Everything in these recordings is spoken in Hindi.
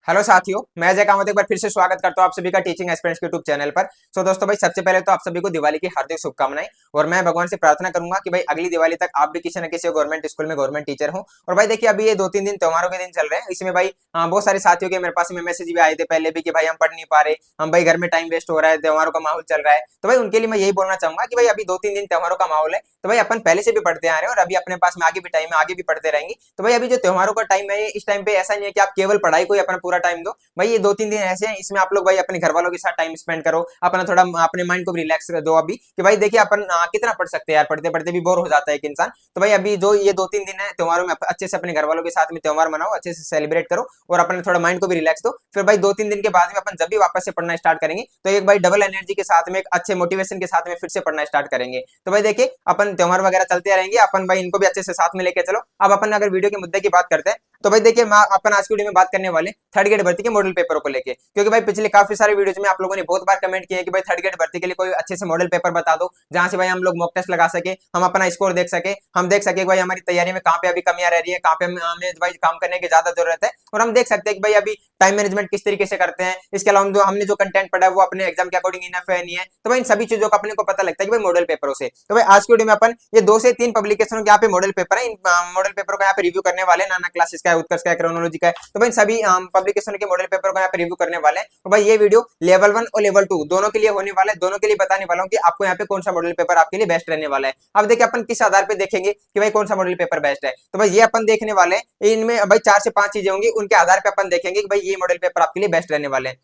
हेलो साथियों, मैं अजय कामत एक बार फिर से स्वागत करता हूं आप सभी का टीचिंग एस्पिरेंट्स के यूट्यूब चैनल पर। दोस्तों भाई, सबसे पहले तो आप सभी को दिवाली की हार्दिक शुभकामनाएं। और मैं भगवान से प्रार्थना करूंगा कि भाई अगली दिवाली तक आप भी किसी न किसी गवर्नमेंट स्कूल में गवर्नमेंट टीचर हो। और भाई देखिए, अभी ये 2-3 दिन त्योहारों के दिन चल रहे हैं, इसमें भाई बहुत सारे साथियों के मेरे पास में मैसेज भी आए थे पहले भी कि भाई हम पढ़ नहीं पा रहे, हम भाई घर में टाइम वेस्ट हो रहा है, त्योहारों का माहौल चल रहा है। तो भाई उनके लिए मैं यही बोलना चाहूंगा कि भाई अभी 2-3 दिन त्योहारों का माहौल है, तो भाई अपन पहले से भी पढ़ते आ रहे हैं और अभी अपने पास में आगे भी टाइम है, आगे भी पढ़ते रहेंगे। तो भाई अभी जो त्योहारों का टाइम है, इस टाइम पे ऐसा नहीं है कि आप केवल पढ़ाई को ही अपना पूरा टाइम दो। भाई ये 2-3 दिन ऐसे हैं, इसमें आप लोग भाई अपने घर वालों के साथ टाइम स्पेंड करो, अपना थोड़ा अपने माइंड को भी रिलैक्स दो अभी कि भाई देखिए अपन कितना पढ़ सकते हैं यार, पढ़ते पढ़ते भी बोर हो जाता है एक इंसान। तो भाई अभी जो ये 2-3 दिन है त्योहारों में अच्छे से अपने घर वालों के साथ में त्योहार मनाओ, अच्छे से सेलिब्रेट करो और अपने थोड़ा माइंड को भी रिलैक्स दो। फिर भाई 2-3 दिन के बाद में अपन जब भी वापस से पढ़ना स्टार्ट करेंगे तो एक भाई डबल एनर्जी के साथ में, एक अच्छे मोटिवेशन के साथ में फिर से पढ़ना स्टार्ट करेंगे। तो भाई देखिए, अपन त्योहार वगैरह चलते रहेंगे, अपन भाई इनको भी अच्छे से साथ में लेके चलो। अब अपन अगर वीडियो के मुद्दे की बात करते हैं तो भाई देखिए, अपन आज की वीडियो में बात करने वाले थर्ड ग्रेड भर्ती के मॉडल पेपरों को लेके, क्योंकि भाई पिछले काफी सारे वीडियोज में आप लोगों ने बहुत बार कमेंट किए कि भाई थर्ड ग्रेड भर्ती के लिए कोई अच्छे से मॉडल पेपर बता दो, जहां से भाई हम लोग मॉक टेस्ट लगा सके, हम अपना स्कोर देख सके, हम देख सके भाई हमारी तैयारी में कहाँ पे अभी कमियां रह रही है, कहाँ पे हमें भाई काम करने की ज्यादा जरूरत है, और हम देख सकते हैं कि भाई अभी टाइम मैनेजमेंट किस तरीके से करते हैं। इसके अलावा जो हमने जो कंटेंट पढ़ा है वो अपने एग्जाम के अकॉर्डिंग इनफ है नहीं है, तो भाई इन सभी चीजों का अपने को पता लगता है कि भाई मॉडल पेपरों से। तो भाई आज की वीडियो में अपन ये 2 से 3 पब्लिकेशनों के यहाँ पे मॉडल पेपर है, इन मॉडल पेपर का यहाँ पे रिव्यू करने वाले हैं। नाना क्लासेस का है, उत्कर्ष का है, क्रोनोलॉजी का है, तो भाई सभी पब्लिकेशन के मॉडल पेपर को यहाँ पे रिव्यू करने वाले हैं। तो भाई ये वीडियो लेवल 1 और लेवल 2 दोनों के लिए होने वाला है, दोनों के लिए बताने वाला हूँ कि आपको यहाँ पे कौन सा मॉडल पेपर आपके लिए बेस्ट रहने वाला है। अब देखिए अपन किस आधार पे देखेंगे कि भाई कौन सा मॉडल पेपर बेस्ट है, तो भाई ये अपन देखने वाले हैं, इनमें भाई 4 से 5 चीजें होंगी, उनके आधार पे अपन देखेंगे कि भाई ये मॉडल पेपर आपके लिए बेस्ट रहने वाले हैं।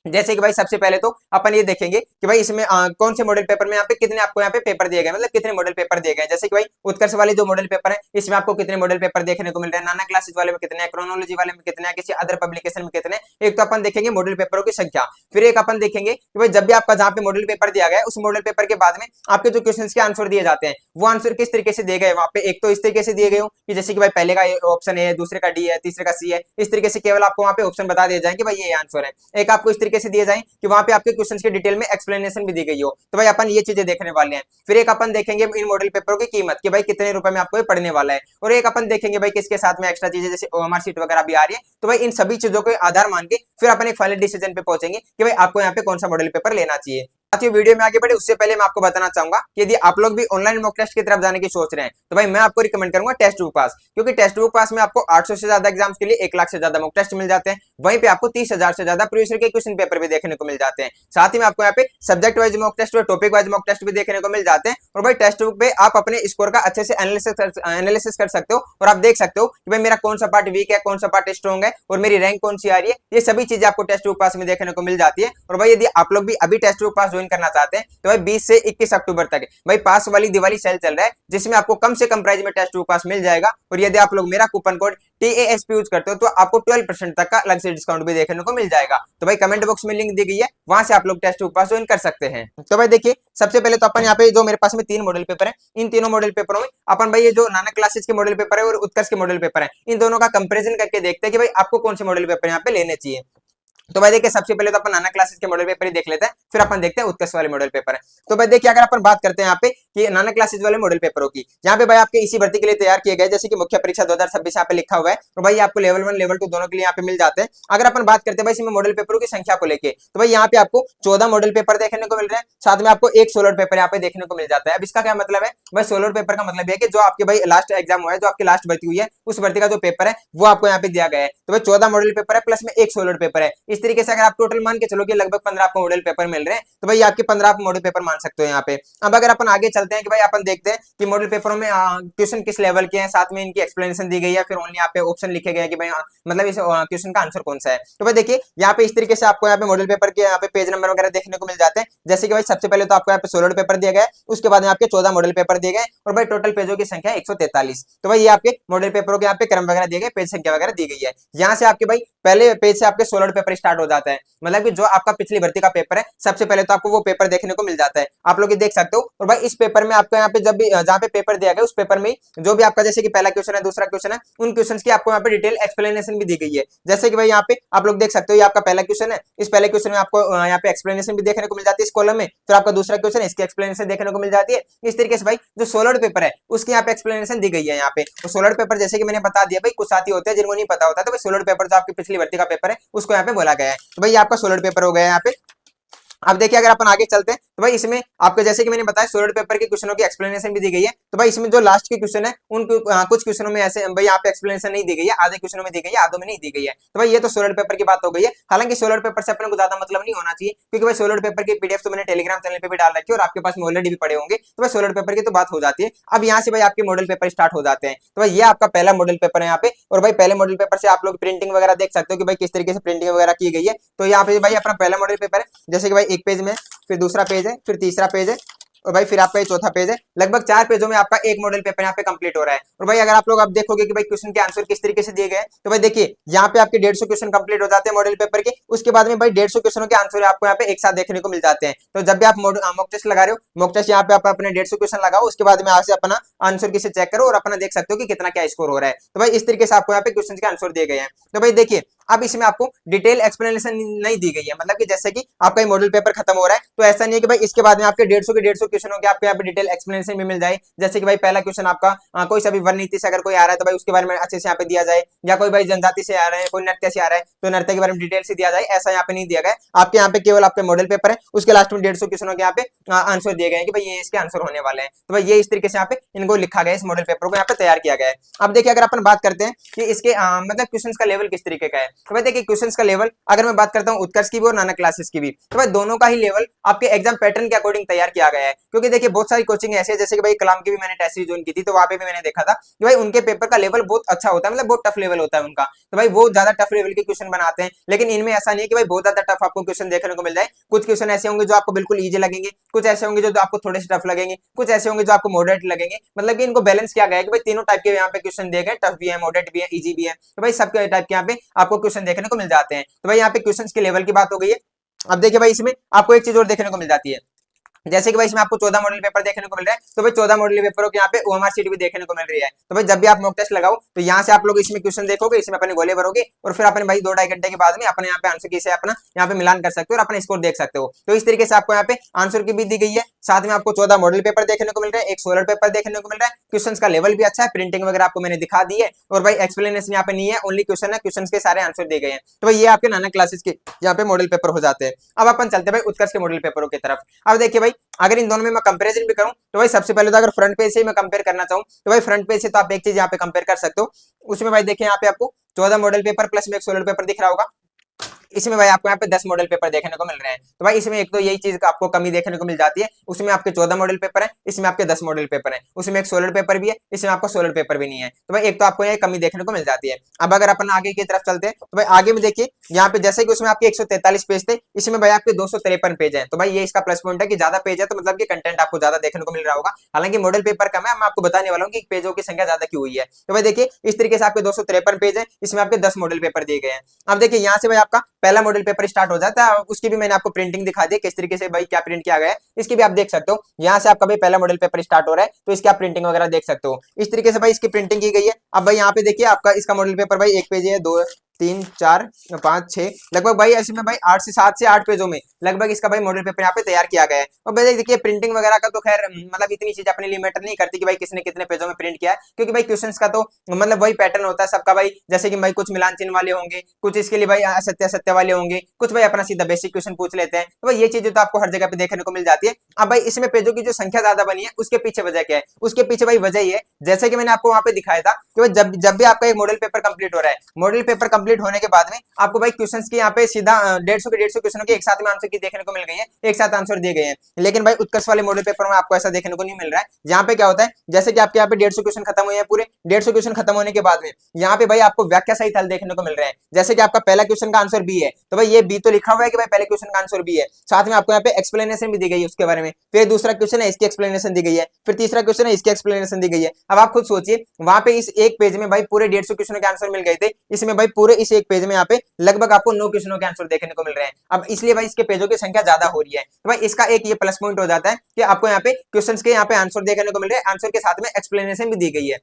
जैसे कि भाई सबसे पहले तो अपन ये देखेंगे कि भाई इसमें कौन से मॉडल पेपर में यहाँ पे कितने आपको यहाँ पे पेपर दिए गए, मतलब कितने मॉडल पेपर दिए गए। जैसे कि भाई उत्कर्ष वाले जो मॉडल पेपर है इसमें आपको कितने मॉडल पेपर देखने को मिल रहे हैं, नाना क्लासेस वाले में कितने, क्रोनोलॉजी वाले में कितने, किसी अदर पब्लिकेशन में कितने। एक तो अपन देखेंगे मॉडल पेपरों की संख्या, फिर एक अपन देखेंगे कि भाई जब भी आपका जहाँ पे मॉडल पेपर दिया गया है उस मॉडल पेपर के बाद में आपके जो क्वेश्चन के आंसर दिए जाते हैं वो आंसर किस तरीके से दिए गए वहां पे। एक तो इस तरीके से दिए गए हो कि जैसे कि भाई पहले का ऑप्शन है, दूसरे का डी है, तीसरे का सी है, इस तरीके से केवल आपको वहां पे ऑप्शन बता दिए जाए कि भाई ये आंसर है। एक आपको इस तरीके से दिए जाए कि वहां पे आपके क्वेश्चंस की डिटेल में एक्सप्लेनेशन भी दी गई हो। तो भाई अपन ये चीजें देखने वाले हैं। फिर एक अपन देखेंगे इन मॉडल पेपरों की कीमत कि भाई कितने रुपए में आपको ये पढ़ने वाला है, और एक अपन देखेंगे भाई किसके साथ में एक्स्ट्रा चीजें जैसे ओएमआर शीट वगैरह भी आ रही है। तो भाई इन सभी चीजों को आधार मान के फिर अपन एक फाइनल डिसीजन पे पहुंचेंगे कि भाई आपको यहाँ पे कौन सा मॉडल पेपर लेना चाहिए। साथियों, वीडियो में आगे बढ़े उससे पहले मैं आपको बताना चाहूंगा कि यदि आप लोग भी ऑनलाइन मॉक टेस्ट की तरफ जाने की सोच रहे हैं तो भाई मैं आपको रिकमेंड करूंगा टेस्ट बुक पास, क्योंकि टेस्ट बुक पास में आपको 800 से ज्यादा एग्जाम्स के लिए 1 लाख से ज्यादा मॉक टेस्ट मिल जाते हैं। वहीं पे आपको 30,000 से ज्यादा प्रीवियस ईयर के क्वेश्चन पेपर भी देखने को मिल जाते हैं। साथ ही में आपको यहाँ पे सब्जेक्ट वाइज मॉक टेस्ट और टॉपिक वाइज मॉक टेस्ट भी देखने को मिल जाते हैं। और भाई टेस्ट बुक पे आप अपने स्कोर का अच्छे से एनालिसिस कर सकते हो और आप देख सकते हो कि भाई मेरा कौन सा पार्ट वीक है, कौन सा पार्ट स्ट्रॉन्ग है और मेरी रैंक कौन सी आ रही है। ये सभी चीजें आपको टेस्ट बुक पास में देखने को मिल जाती है। और भाई यदि आप लोग भी अभी टेस्ट बुक पास ज्वाइन करना चाहते हैं तो भाई 20 से 21 अक्टूबर तक भाई पास वाली दिवाली सेल चल रहा है, जिसमें आपको कम से कम प्राइस में टेस्ट बुक पास मिल जाएगा। और यदि आप लोग मेरा कूपन कोड TASP यूज करते हो तो आपको 12% तक का अलग से डिस्काउंट भी देखने को मिल जाएगा। तो भाई कमेंट बॉक्स में लिंक दी गई है, वहां से आप लोग टेस्ट बुक पास ज्वाइन कर सकते हैं। तो भाई देखिए, सबसे पहले तो अपन यहाँ पे जो मेरे पास में 3 मॉडल पेपर है, इन तीनों मॉडल पेपरों में अपन भाई ये जो नाना क्लासेस के मॉडल पेपर है और उत्कर्ष के मॉडल पेपर है, इन दोनों का कंपेरिजन करके देखते हैं कि भाई आपको कौन से मॉडल पेपर यहाँ पे लेने चाहिए। तो भाई देखिए, सबसे पहले तो अपन नाना क्लासेस के मॉडल पेपर ही देख लेते हैं, फिर अपन देखते हैं उत्कर्ष वाले मॉडल पेपर है। तो भाई देखिए, अगर अपन बात करते हैं यहाँ पे कि नाना क्लासेस वाले मॉडल पेपरों की, यहाँ पे भाई आपके इसी भर्ती के लिए तैयार किए गए, जैसे कि मुख्य परीक्षा 2026 यहाँ पे लिखा हुआ है, और भाई आपको लेवल 1 लेवल 2 दोनों के लिए यहाँ पे मिल जाते हैं। अगर अपन बात करते हैं भाई इसमें मॉडल पेपरों की संख्या को लेकर, तो भाई यहाँ पे आपको 14 मॉडल पेपर देखने को मिल रहे हैं, साथ में आपको एक सोलर पेपर यहाँ पे देखने को मिल जाता है। अब इसका क्या मतलब है भाई, सोलर पेपर का मतलब है कि जो आपके भाई लास्ट एग्जाम हुआ है, जो आपकी लास्ट भर्ती हुई है, उस भर्ती का जो पेपर है वो आपको यहाँ पे दिया गया है। तो भाई 14 मॉडल पेपर है प्लस में एक सोलर पेपर है। इस तरीके से अगर आप टोटल मान के चलो कि लगभग 15 आपको मॉडल पेपर मिल रहे हैं, तो भाई आपके 15 आप मॉडल पेपर मान सकते हो यहाँ पे। अब अगर अपन आगे चलते हैं कि भाई अपन देखते हैं कि मॉडल पेपरों में क्वेश्चन किस लेवल के हैं, साथ में इनकी एक्सप्लेनेशन दी गई है, फिर ओनली यहाँ पे ऑप्शन लिखे गए कि भाई मतलब इस क्वेश्चन का आंसर कौन सा है। तो भाई देखिए, यहाँ पे इस तरीके से आपको यहाँ पे मॉडल पेपर के यहाँ पे पेज नंबर वगैरह देखने को मिल जाते हैं। जैसे कि भाई सबसे पहले तो आपको यहाँ पे सोलर पेपर दिया गया है, उसके बाद में आपके 14 मॉडल पेपर दिए गए और भाई टोटल पेजों की संख्या 143। तो भाई ये आपके मॉडल पेपरों के यहाँ पे क्रम वगैरह दिए गए, पेज संख्या वगैरह दी गई है। यहाँ से आपके भाई पहले पेज से आपके सोलर पेपर स्टार्ट हो जाता है, मतलब कि जो आपका पिछली भर्ती का पेपर है सबसे पहले तो आपको वो पेपर देखने को मिल जाता है, आप लोग ये देख सकते हो। और भाई इस पेपर पेपर में आपको यहाँ पे जब भी जहाँ पे पेपर दिया गया उस पेपर में जो भी आपका जैसे कि पहला क्वेश्चन है, दूसरा क्वेश्चन है, उन क्वेश्चंस की आपको यहाँ पे डिटेल एक्सप्लेनेशन भी दी गई है। जैसे कि भाई यहाँ पे आप लोग देख सकते हो, ये आपका पहला क्वेश्चन है, इस पहले क्वेश्चन में आपको यहाँ पे एक्सप्लेनेशन भी देखने को मिल जाती है इस कॉलम में। फिर आपका दूसरा क्वेश्चन है, इसकी एक्सप्लेनेशन देखने को मिल जाती है। इस तरीके से भाई जो सोलर पेपर है उसकी यहाँ पे एक्सप्लेनेशन दी गई है। यहाँ पे तो सोलर पेपर जैसे कि मैंने बता दिया भाई, कुछ साथी होते हैं जिनको नहीं पता होता, तो भाई सोलर पेपर जो आपकी पिछली भर्ती का पेपर है उसको यहाँ पे बोला गया है। तो भाई ये आपका सोलर पेपर हो गया है यहाँ पे। अब देखिए अगर अपन आगे चलते हैं तो भाई इसमें आपको जैसे कि मैंने बताया सोलर पेपर के क्वेश्चनों की एक्सप्लेनेशन भी दी गई है। तो भाई इसमें जो लास्ट के क्वेश्चन है उन कुछ क्वेश्चनों में ऐसे भाई यहाँ पे एक्सप्लेनेशन नहीं दी गई है, आधे क्वेश्चनों में दी गई है, आधों में नहीं दी गई है। तो भाई ये तो सोलर पेपर की बात हो गई है। हालांकि सोलर पेपर से अपने को ज्यादा मतलब नहीं होना चाहिए, क्योंकि भाई सोलर पेपर की पीडीएफ तो मैंने टेलीग्राम चैनल पे भी डाल रखी है और आपके पास में ऑलरेडी भी पड़े होंगे। तो भाई सोलर पेपर की तो बात हो जाती है। अब यहाँ से भाई आपके मॉडल पेपर स्टार्ट हो जाते हैं। तो भाई ये आपका पहला मॉडल पेपर है यहाँ पे। और भाई पहले मॉडल पेपर से आप लोग प्रिंटिंग वगैरह देख सकते हो कि भाई किस तरीके से प्रिंटिंग वगैरह की गई है। तो यहाँ पे भाई अपना पहला मॉडल पेपर है, जैसे कि भाई एक पेज में, फिर दूसरा पेज है, फिर तीसरा पेज है, और भाई फिर आपका ये चौथा पेज है। लगभग 4 पेजों में आपका एक मॉडल पेपर यहाँ पे कंप्लीट हो रहा है। और भाई अगर आप लोग अब देखोगे कि भाई क्वेश्चन के आंसर किस तरीके से दिए गए, तो भाई देखिए यहाँ पे आपके 150 क्वेश्चन कंप्लीट हो जाते हैं मॉडल पेपर के। उसके बाद में भाई 150 क्वेश्चनों के आंसर आपको यहाँ पे एक साथ देखने को मिल जाते हैं। तो जब भी आप मॉक टेस्ट लगा रहे हो, मॉक टेस्ट यहाँ पे आप अपने 150 क्वेश्चन लगाओ, उसके बाद में यहाँ से अपना आंसर किसे चेक करो और अपना देख सकते हो कि कितना क्या स्कोर हो रहा है। तो भाई इस तरीके से आपको यहाँ पे क्वेश्चन के आंसर दिए गए हैं। तो भाई देखिए अब इसमें आपको डिटेल एक्सप्लेनेशन नहीं दी गई है, मतलब कि जैसे कि आपका ये मॉडल पेपर खत्म हो रहा है तो ऐसा नहीं है कि भाई इसके बाद में आपके 150 क्वेश्चनों के आपको यहाँ पे डिटेल एक्सप्लेनेशन भी मिल जाए। जैसे कि भाई पहला क्वेश्चन आपका कोई सा भी वन नीति से अगर कोई आ रहा है तो भाई उसके बारे में अच्छे से यहाँ पे दिया जाए, या कोई भाई जनजाति से आ रहे हैं, कोई नृत्य से आ रहा है तो नृत्य के बारे में डिटेल से दिया जाए, ऐसा यहाँ पे नहीं दिया गया। आपके यहाँ पे केवल आपके मॉडल पेपर है, उसके लास्ट में 150 क्वेश्चनों के यहाँ पे आंसर दिए गए हैं कि भाई ये इसके आंसर होने वाले हैं। तो भाई ये इस तरीके से यहाँ पे इनको लिखा गया है, इस मॉडल पेपर को यहाँ पे तैयार किया गया है। अब देखिए अगर अपन बात करते हैं कि इसके मतलब क्वेश्चन का लेवल किस तरीके का है, तो भाई देखिए क्वेश्चन का लेवल अगर मैं बात करता हूँ उत्कर्ष की भी और नाना क्लासेस की भी, तो भाई दोनों का ही लेवल आपके एग्जाम पैटर्न के अकॉर्डिंग तैयार किया गया है। क्योंकि देखिए बहुत सारी कोचिंग ऐसे है, जैसे कि भाई कलाम की भी मैंने टेस्ट सीरीज ज्वाइन की थी, तो वहां पे भी मैंने देखा था कि भाई उनके पेपर का लेवल बहुत अच्छा होता है, मतलब बहुत टफ लेवल होता है उनका। तो भाई वो ज्यादा टफ लेवल के क्वेश्चन बनाते हैं, लेकिन इनमें ऐसा नहीं है कि भाई बहुत ज्यादा टफ आपको क्वेश्चन देखने को मिल जाए। कुछ क्वेश्चन ऐसे होंगे जो आपको बिल्कुल ईजी लगेंगे, कुछ ऐसे होंगे जो आपको थोड़े से टफ लगेंगे, कुछ ऐसे होंगे जो आपको मॉडरेट लगेंगे। मतलब कि इनको बैलेंस किया गया है कि भाई तीनों टाइप के यहाँ पे क्वेश्चन दिए गए, टफ भी है, मॉडरेट भी है, ईजी भी है। तो भाई सब टाइप के यहाँ पे आपको क्वेश्चन देखने को मिल जाते हैं। तो भाई यहाँ पे क्वेश्चन के लेवल की बात हो गई है। अब देखिए भाई इसमें आपको एक चीज और देखने को मिल जाती है, जैसे कि भाई इसमें आपको 14 मॉडल पेपर देखने को मिल रहा है। तो भाई 14 मॉडल पेपरों के यहाँ पे ओएमआर शीट भी देखने को मिल रही है। तो भाई जब भी आप मॉक टेस्ट लगाओ तो यहाँ से आप लोग इसमें क्वेश्चन देखोगे, इसमें अपने गोले भरोगे और फिर अपने भाई 2-2.5 घंटे के बाद में अपने यहाँ पे आंसर की से अपना यहाँ पे मिलान कर सकते हो और अपना स्कोर देख सकते हो। तो इस तरीके से आपको यहाँ पे आंसर की भी दी गई है। साथ में आपको 14 मॉडल पेपर देखने को मिल रहा है, एक सोलर पेपर देखने को मिल रहा है। क्वेश्चन का लेवल भी अच्छा है, प्रिंटिंग वगैरह आपको मैंने दिखा दी है। और भाई एक्सप्लेनेशन यहाँ पे नहीं है, ओनली क्वेश्चन है, क्वेश्चन के सारे आंसर दिए गए हैं। तो भाई ये आपके नाना क्लासेस के यहाँ पे मॉडल पेपर हो जाते हैं। अब अपन चलते हैं भाई उत्कर्ष के मॉडल पेपरों की तरफ। अब देखिए भाई अगर इन दोनों में मैं कंपैरिजन भी करूं तो भाई सबसे पहले तो अगर फ्रंट पेज से मैं कंपेयर करना चाहूं तो भाई फ्रंट पेज से तो आप एक चीज यहाँ पे कंपेयर कर सकते हो। उसमें भाई देखिए यहाँ पे आपको 14 मॉडल पेपर प्लस में एक सोलर पेपर दिख रहा होगा। इसमें भाई आपको यहाँ पे 10 मॉडल पेपर देखने को मिल रहे हैं। तो भाई इसमें एक तो यही चीज आपको कमी देखने को मिल जाती है, उसमें आपके 14 मॉडल पेपर है, इसमें आपके 10 मॉडल पेपर है, उसमें एक सोलर पेपर भी है, इसमें आपको सोलर पेपर भी नहीं है। तो भाई एक तो आपको ये कमी देखने को मिल जाती है। अब अगर अपन आगे की तरफ चलते हैं तो भाई आगे में देखिए यहाँ पे जैसे कि उसमें आपके 143 पेज थे, इसमें भाई आपके 253 पेज है। तो भाई ये इसका प्लस पॉइंट है कि ज्यादा पेज है तो मतलब कि कंटेंट आपको ज्यादा देखने को मिल रहा होगा। हालांकि मॉडल पेपर कम है, मैं आपको बताने वाला हूँ कि पेजों की संख्या ज्यादा क्यों हुई है। तो भाई देखिए इस तरीके से आपके 253 पेज है, इसमें आपके 10 मॉडल पेपर दिए गए हैं। अब देखिए यहाँ से भाई आपका पहला मॉडल पेपर स्टार्ट हो जाता है, उसकी भी मैंने आपको प्रिंटिंग दिखा दी किस तरीके से भाई क्या प्रिंट किया गया है, इसकी भी आप देख सकते हो। यहाँ से आपका भाई पहला मॉडल पेपर स्टार्ट हो रहा है तो इसकी आप प्रिंटिंग वगैरह देख सकते हो। इस तरीके से भाई इसकी प्रिंटिंग की गई है। अब भाई यहाँ पे देखिए आपका इसका मॉडल पेपर भाई एक पेज है, 2 3 4 5 6 लगभग भाई ऐसे में भाई 7 से 8 पेजों में लगभग इसका भाई मॉडल पेपर यहाँ पे तैयार किया गया है। और भाई देखिए प्रिंटिंग वगैरह का तो खैर मतलब इतनी चीज अपने लिए मैटर नहीं करती कि भाई किसने कितने पेजों में प्रिंट किया है, क्योंकि भाई क्वेश्चंस का तो मतलब वही पैटर्न होता है सबका भाई। जैसे कि भाई कुछ मिलान चिन्ह वाले होंगे, कुछ इसके लिए भाई असत्य सत्य वाले होंगे, कुछ भाई अपना सीधा बेसिक क्वेश्चन पूछ लेते हैं। तो भाई ये चीजें तो आपको हर जगह पे देखने को मिल जाती है। अब भाई इसमें पेजों की जो संख्या ज्यादा बनी है उसके पीछे वजह क्या है, उसके पीछे भाई वजह ये है जैसे कि मैंने आपको वहां पे दिखाया था कि जब भी आपका एक मॉडल पेपर कंप्लीट हो रहा है, मॉडल पेपर कंप्लीट होने के बाद में आपको भाई क्वेश्चंस की यहाँ पे सीधा 150 क्वेश्चनों के एक साथ में आंसर की देखने को मिल गई है, एक साथ आंसर दिए गए हैं। लेकिन भाई उत्कर्ष वाले मॉडल पेपर में आपको ऐसा देखने को नहीं मिल रहा है। यहाँ पे क्या होता है जैसे कि आपके यहाँ पे 150 क्वेश्चन खत्म हुए हैं, पूरे 150 क्वेश्चन खत्म होने के बाद में यहाँ पे भाई आपको व्याख्या सहित हल देखने को मिल रहे हैं। जैसे कि आपका पहला क्वेश्चन का आंसर बी है तो भाई ये बी तो लिखा हुआ है कि भाई पहले क्वेश्चन का आंसर बी है, साथ में आपको यहाँ पे एक्सप्लेनेशन भी दी गई है उसके बारे में। फिर दूसरा क्वेश्चन है इसकी एक्सप्लेनेशन दी गई है, फिर तीसरा क्वेश्चन है इसकी एक्सप्लेनेशन दी गई है। अब आप खुद सोचिए वहां पे इस एक पेज में भाई पूरे 150 क्वेश्चन के आंसर मिल गए थे, इसमें भाई पूरे भाई इस एक पेज में यहाँ पे लगभग आपको 9 क्वेश्चनों के आंसर देखने को मिल रहे हैं। अब इसलिए भाई इसके पेजों की संख्या ज्यादा हो रही है, तो भाई इसका एक ये प्लस पॉइंट हो जाता है कि आपको यहाँ पे क्वेश्चंस के यहाँ पे आंसर देखने को मिल रहे हैं, आंसर के साथ में एक्सप्लेनेशन भी दी गई है,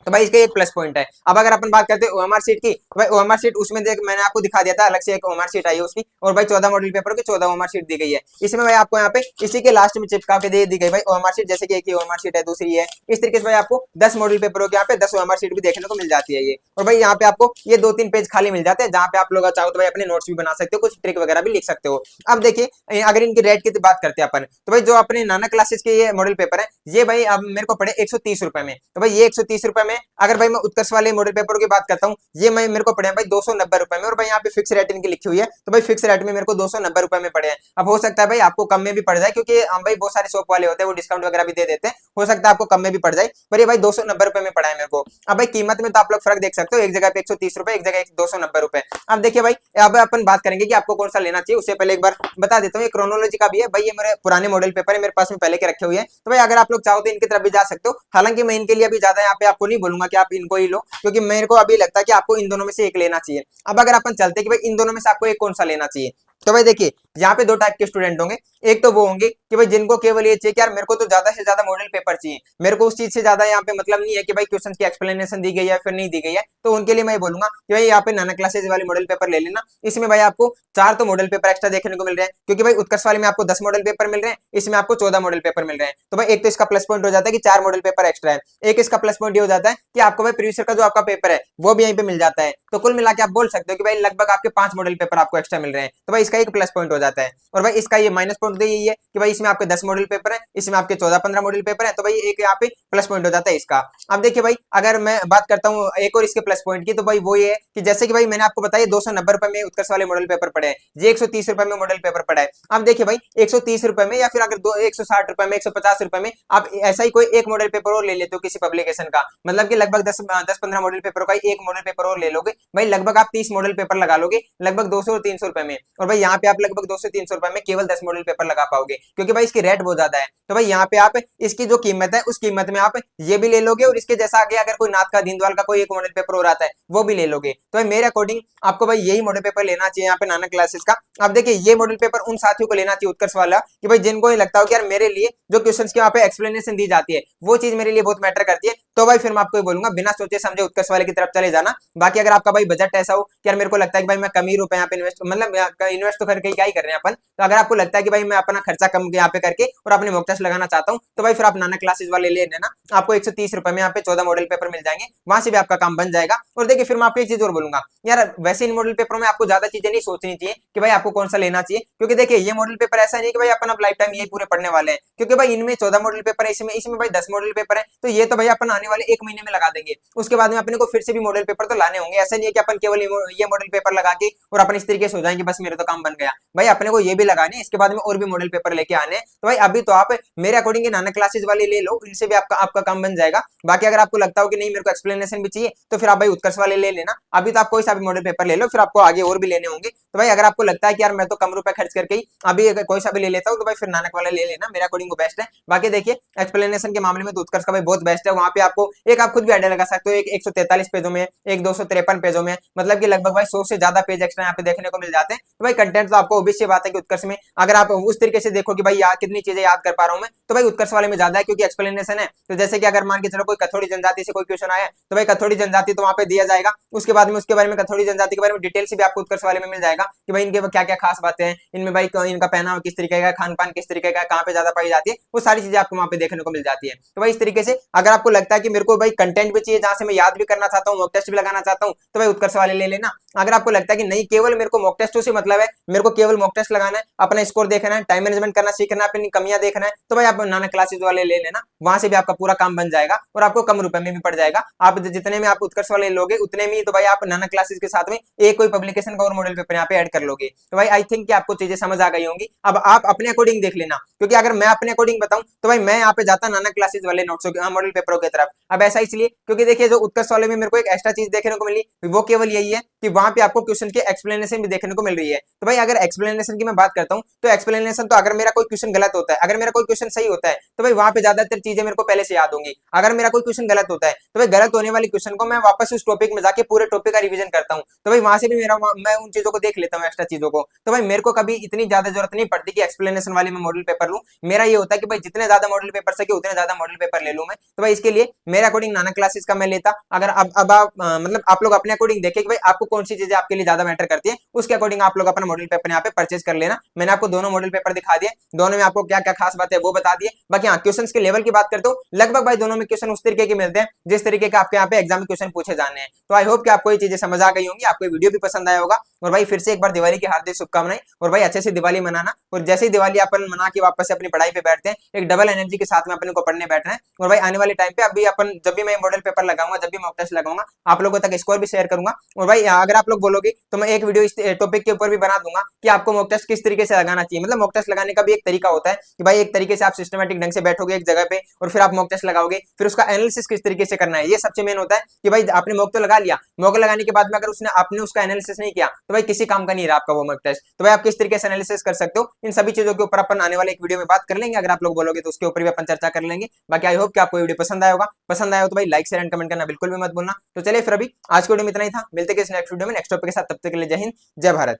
तो भाई इसका एक प्लस पॉइंट है। अब अगर अपन बात करते हैं ओएमआर शीट की, तो भाई ओएमआर शीट उसमें देख मैंने आपको दिखा दिया था, अलग से एक ओएमआर शीट आई है उसकी, और भाई 14 मॉडल पेपर की 14 ओएमआर शीट दी गई है। इसमें भाई आपको यहाँ पे इसी के लास्ट में चिपका के दे दी गई भाई ओएमआर शीट, जैसे कि एक ओएमआर शीट है, दूसरी है, इस तरीके से भाई आपको 10 मॉडल पेपरों के यहाँ पे 10 ओएमआर शीट भी देखने को मिल जाती है ये। और भाई यहाँ पे आपको ये 2-3 पेज खाली मिल जाते हैं, जहाँ पे आप लोग चाहो तो भाई अपने नोट्स भी बना सकते हो, कुछ ट्रिक वगैरह भी लिख सकते हो। अब देखिए अगर इनकी रेट की बात करते हैं अपन, तो भाई जो अपने नाना क्लासेस के ये मॉडल पेपर है, ये भाई अब मेरे को पड़े 130 रुपए में। तो भाई ये 130 रुपए में, अगर भाई मैं उत्कर्ष वाले मॉडल पेपर की बात करता हूँ, ये मैं मेरे को पड़े हैं भाई 290 रुपए में, और भाई यहाँ पे फिक्स रेट इनकी लिखी हुई है, तो भाई फिक्स रेट में मेरे को 290 रुपए में पड़े हैं। अब हो सकता है भाई आपको कम में भी पड़ जाए, क्योंकि भाई बहुत सारे शॉप वाले होते हैं वो डिस्काउंट वगैरह भी दे देते हैं, हो सकता है आपको कम में भी पड़ जाए, पर ये भाई 290 रुपए में पड़ा है मेरे को। अब भाई कीमत में तो आप लोग फर्क देख सकते हो, एक जगह पे 130 रुपए, एक जगह 290 रुपए। अब देखिए भाई अब अपन बात करेंगे कि आपको कौन सा लेना चाहिए, उससे पहले एक बार बता देता हूँ, ये क्रोनोलॉजी का भी है भाई, ये मेरे पुराने मॉडल पेपर है, मेरे पास में पहले के रखे हुए हैं, तो भाई अगर आप लोग चाहो तो इनकी तरफ भी जा सकते हो। हालांकि मैं इनके लिए अभी ज्यादा यहाँ पे आपको नहीं बोलूंगा कि आप इनको ही लो, क्योंकि मेरे को अभी लगता है कि आपको इन दोनों में से एक लेना चाहिए। अब अगर अपन चलते कि भाई इन दोनों में से आपको एक कौन सा लेना चाहिए, तो भाई देखिए यहाँ पे दो टाइप के स्टूडेंट होंगे। एक तो वो होंगे कि भाई जिनको केवल ये चाहिए कि यार मेरे को तो ज्यादा से ज्यादा मॉडल पेपर चाहिए, मेरे को उस चीज से ज्यादा यहाँ पे मतलब नहीं है कि भाई क्वेश्चन की एक्सप्लेनेशन दी गई है फिर नहीं दी गई है, तो उनके लिए मैं बोलूंगा कि भाई यहाँ पे नाना क्लासेज वाले मॉडल पेपर ले लेना। इसमें भाई आपको 4 तो मॉडल पेपर एक्स्ट्रा देखने को मिल रहे हैं, क्योंकि भाई उत्कर्ष वाले में आपको 10 मॉडल पेपर मिल रहे हैं, इसमें आपको 14 मॉडल पेपर मिल रहे हैं। तो भाई एक तो इसका प्लस पॉइंट हो जाता है कि 4 मॉडल पेपर एक्स्ट्रा है। एक इसका प्लस पॉइंट ये हो जाता है कि आपको भाई प्रीवियस ईयर का जो आपका पेपर है वो भी यहीं पे मिल जाता है। तो कुल मिला के आप बोल सकते हो कि भाई लगभग आपके 5 मॉडल पेपर आपको एक्स्ट्रा मिल रहे हैं, तो भाई इसका एक प्लस पॉइंट हो जाता है। और भाई इसका ये माइनस पॉइंट तो यही है कि भाई इसमें आपके 10 मॉडल पेपर है, इसमें आपके 14-15 मॉडल पेपर है, तो भाई एक यहाँ पे प्लस पॉइंट हो जाता है इसका। अब देखिए भाई अगर मैं बात करता हूँ एक और इसके प्लस पॉइंट की, तो भाई वो ये है कि जैसे कि भाई मैंने आपको बताया 290 रुपए में उत्कर्ष वाले मॉडल पेपर पड़े हैं, ये 130 रुपए में मॉडल पेपर पड़ा है। अब देखिए भाई 130 रुपए में, या फिर अगर 160 रुपए में, 150 रुपए में आप ऐसा ही कोई एक मॉडल पेपर और ले लेते हो किसी पब्लिकेशन का, मतलब कि लगभग 10-15 मॉडल पेपर का एक मॉडल पेपर और ले लोगे, भाई लगभग आप 30 मॉडल पेपर लगा लोगे लगभग 200 और 300 रुपए में। और भाई यहाँ पे आप लगभग 200-300 रुपए में केवल 10 मॉडल पेपर लगा पाओगे, क्योंकि भाई इसकी रेट बहुत ज्यादा है। तो भाई यहाँ पे आप इसकी जो कीमत है उस कीमत में आप ये भी ले लोगे, और इसके जैसा आगे अगर कोई नाथ का दीनदयाल का कोई एक मॉडल पेपर हो रहा है वो भी ले लोगे। तो भाई मेरे अकॉर्डिंग आपको भाई यही मॉडल पेपर लेना चाहिए यहाँ पे नाना क्लासेस का। अब देखिए ये मॉडल पेपर उन साथियों को लेना चाहिए उत्कर्ष वाला कि भाई जिनको ये लगता हो कि यार मेरे लिए जो क्वेश्चंस की यहाँ पे एक्सप्लेनेशन दी जाती है वो चीज मेरे लिए बहुत मैटर करती है, तो भाई फिर मैं आपको बोलूंगा बिना सोचे समझे उत्कर्ष वाले की तरफ चले जाना। बाकी अगर आपका भाई बजट ऐसा हो कि यार मेरे को लगता है कि भाई मैं कम ही रुपए यहाँ पे इन्वेस्ट, मतलब इन्वेस्ट तो करके क्या ही कर रहे हैं अपन, तो अगर आपको लगता है कि भाई मैं अपना खर्चा कम यहाँ पे करके और अपने मॉक टेस्ट लगाना चाहता हूँ, तो भाई फिर आप नाना क्लासेस वाले ले लेना। आपको 130 रुपए में यहाँ पे 14 मॉडल पेपर मिल जाएंगे, वहां से भी आपका काम बन जाएगा। और देखिए फिर मैं आपको एक चीज और बोलूंगा, यार वैसे इन मॉडल पेपरों में आपको ज्यादा चीजें नहीं सोचनी चाहिए कि भाई आपको कौन सा लेना चाहिए, क्योंकि देखिए ये मॉडल पेपर ऐसा नहीं कि भाई अपन अब लाइफ टाइम यही पूरे पढ़ने वाले हैं, क्योंकि भाई इनमें 14 मॉडल पेपर है, इसमें भाई 10 मॉडल पेपर है, तो ये तो भाई अपन आने वाले 1 महीने में लगा देंगे। उसके बाद में अपने को फिर से भी मॉडल पेपर तो लाने होंगे, ऐसा नहीं है कि अपन केवल ये मॉडल पेपर लगा के और अपन इस तरीके से हो जाएंगे बस मेरा तो काम बन गया। भाई अपने को ये भी लगाने, इसके बाद में और भी मॉडल पेपर लेके आने। तो भाई अभी तो आप मेरे अकॉर्डिंग नाना क्लासेस वाले ले लो, इनसे भी आपका काम बन जाएगा। बाकी अगर आपको लगता हो कि नहीं मेरे को एक्सप्लेनेशन भी चाहिए, तो फिर आप भाई उत्कर्ष वाले ले लेना। अभी तो आप कोई सा भी मॉडल पेपर ले लो, फिर आपको आगे और भी लेने होंगे। तो भाई अगर आपको लगता है कि यार मैं तो कम रुपए खर्च करके ही अभी कोई सा भी ले लेता हूँ, तो भाई फिर नानक वाला ले लेना, मेरे अकॉर्डिंग वो बेस्ट है। बाकी देखिए एक्सप्लेनेशन के मामले में तो उत्कर्ष का भाई बहुत बेस्ट है, वहां पे आपको एक आप खुद भी आइडिया लगा सकते हो, एक 143 पेजों में, एक 253 पेजों में, मतलब कि लगभग भाई 100 से ज्यादा पेज एक्स्ट्रा यहाँ पे देखने को मिल जाते हैं। तो भाई कंटेंट तो आपको ऑब्वियस बात है कि उत्कर्ष में अगर आप उस तरीके से देखो कि भाई यार कितनी चीजें याद कर पा रहा हूं मैं, तो भाई उत्कर्ष वाले में ज्यादा है, क्योंकि एक्सप्लेनेशन है। तो जैसे कि अगर मान के चलो कोई कथोड़ी जनजाति से कोई क्वेश्चन आया, तो भाई कथोड़ी जनजाति तो वहां पे दिया जाएगा, उसके बाद में उसके बारे में कथोड़ी जनजाति के बारे में डिटेल से भी आपको उत्कर्ष वाले में मिल जाएगा कि भाई इनके क्या क्या खास बातें हैं, इनमें भाई इनका पहनावा किस तरीके का, खान पान किस तरीके का, कहाँ पे ज्यादा पाई जाती है, वो सारी चीजें आपको वहां पे देखने को मिल जाती है। तो भाई इस तरीके से अगर आपको लगता है कि मेरे को भाई कंटेंट भी चाहिए जहां से मैं याद भी करना चाहता हूँ, मॉक टेस्ट भी लगाना चाहता हूँ, तो भाई उत्कर्ष वाले ले लेना। अगर आपको लगता है कि नहीं केवल मेरे को मॉक टेस्टों से मतलब है, मेरे को केवल मॉक टेस्ट लगाना है, अपना स्कोर देखना है, टाइम मैनेजमेंट करना सीखना है, अपनी कमियां देखना है, तो भाई आप नाना क्लासेस वाले ले लेना, वहां से भी आपका पूरा काम बन जाएगा और आपको कम रुपए में भी पड़ जाएगा। आप जितने में आप उत्कर्ष वाले लोगे उतने में तो भाई आप नाना क्लासेस के साथ में एक कोई पब्लिकेशन का और मॉडल पेपर यहाँ पे ऐड कर लोगे। तो भाई आई थिंक कि आपको चीजें समझ आ गई होंगी। अब आप अपने अकॉर्डिंग देख लेना, क्योंकि अगर मैं अपने अकॉर्डिंग बताऊं तो भाई मैं यहाँ पे जाता नाना क्लासेस वाले नोट्स मॉडल पेपरों की तरफ। अब ऐसा इसलिए क्योंकि देखिए जो उत्कर्ष वाले में मेरे को एक एक्स्ट्रा चीज देखने को मिली वो केवल यही है कि वहां पे आपको क्वेश्चन की एक्सप्लेनेशन भी देखने को मिल रही है। तो भाई अगर एक्सप्लेनेशन की मैं बात करता हूँ तो एक्सप्लेनेशन तो अगर मेरा कोई क्वेश्चन गलत होता है, अगर मेरा कोई क्वेश्चन सही होता है तो भाई वहां पे ज्यादातर चीजें मेरे को पहले से याद होंगी। अगर मेरा कोई क्वेश्चन गलत होता है तो भाई गलत होने वाली क्वेश्चन को मैं वापस उस टॉपिक में जाके पूरे टॉपिक का रिवीजन करता हूँ। तो भाई वहां से भी मैं उन चीजों को देख लेता हूँ, एक्स्ट्रा चीजों को। तो भाई मेरे को कभी इतनी ज्यादा जरूरत नहीं पड़ती कि एक्सप्लेनेशन वाली मैं मॉडल पेपर लूँ। मेरा ये होता है कि भाई जितने ज्यादा मॉडल पेपर सके उतने ज्यादा मॉडल पेपर ले लूँ मैं। तो भाई इसके लिए मेरे अकॉर्डिंग नाना क्लासेस का मैं लेता। अगर अब आप मतलब आप लोग अपने अकॉर्डिंग देखें कि भाई आपको कौन सी चीजें आपके लिए ज्यादा मैटर करती है, उसके अकॉर्डिंग आप लोग अपना मॉडल पेपर यहाँ पे परचेज कर लेना। मैंने आपको दोनों मॉडल पेपर दिखा दिए, दोनों में आपको क्या क्या खास बात है वो बता दिए। बाकी हाँ क्वेश्चन के लेवल की बात करते हो, लगभग भाई दोनों में क्वेश्चन उस तरीके के मिलते हैं जिस तरीके के आपके यहाँ पे एग्जाम में क्वेश्चन पूछे जाने हैं। तो आई होप कि आपको ये चीजें समझ आ गई होंगी, आपको वीडियो भी पसंद आया होगा। और भाई फिर से एक बार दिवाली की हार्दिक शुभकामनाएं। और भाई अच्छे से दिवाली मनाना, और जैसे ही दिवाली अपन मना के वापस से अपनी पढ़ाई पे बैठते हैं, एक डबल एनर्जी के साथ में अपने को पढ़ने बैठना है। और भाई आने वाले टाइम पे अभी अपन जब भी मैं मॉडल पेपर लगाऊंगा, जब भी मॉक टेस्ट लगाऊंगा, आप लोगों तक स्कोर भी शेयर करूंगा। और भाई अगर आप लोग बोलोगे तो मैं एक वीडियो इस टॉपिक के ऊपर भी बना दूंगा कि आपको मॉक टेस्ट किस तरीके से लगाना चाहिए। मतलब मॉक टेस्ट लगाने का भी एक तरीका होता है कि भाई एक तरीके से आप सिस्टमेटिक ढंग से बैठोगे एक जगह पे और फिर आप मॉक टेस्ट लगाओगे, फिर उसका एनालिसिस किस तरीके से करना है, ये सबसे मेन होता है। कि भाई आपने मॉक तो लगा लिया, मॉक लगाने के बाद में अगर उसने आपने उसका एनालिसिस नहीं किया तो भाई किसी काम का नहीं रहा आपका वो मॉक टेस्ट। तो भाई आप किस तरीके से एनालिसिस कर सकते हो, इन सभी चीजों के ऊपर अपन आने वाले एक वीडियो में बात कर लेंगे। अगर आप लोग बोलोगे तो उसके ऊपर भी अपन चर्चा कर लेंगे। बाकी आई होप कि आपको वीडियो पसंद आया होगा। पसंद आया हो तो भाई लाइक शेयर एंड कमेंट करना बिल्कुल भी मत भूलना। तो चलिए फिर अभी आज के वीडियो में इतना ही था, मिलते हैं नेक्स्ट वीडियो में नेक्स्ट टॉपिक के साथ। तब तक के लिए जय हिंद, जय भारत।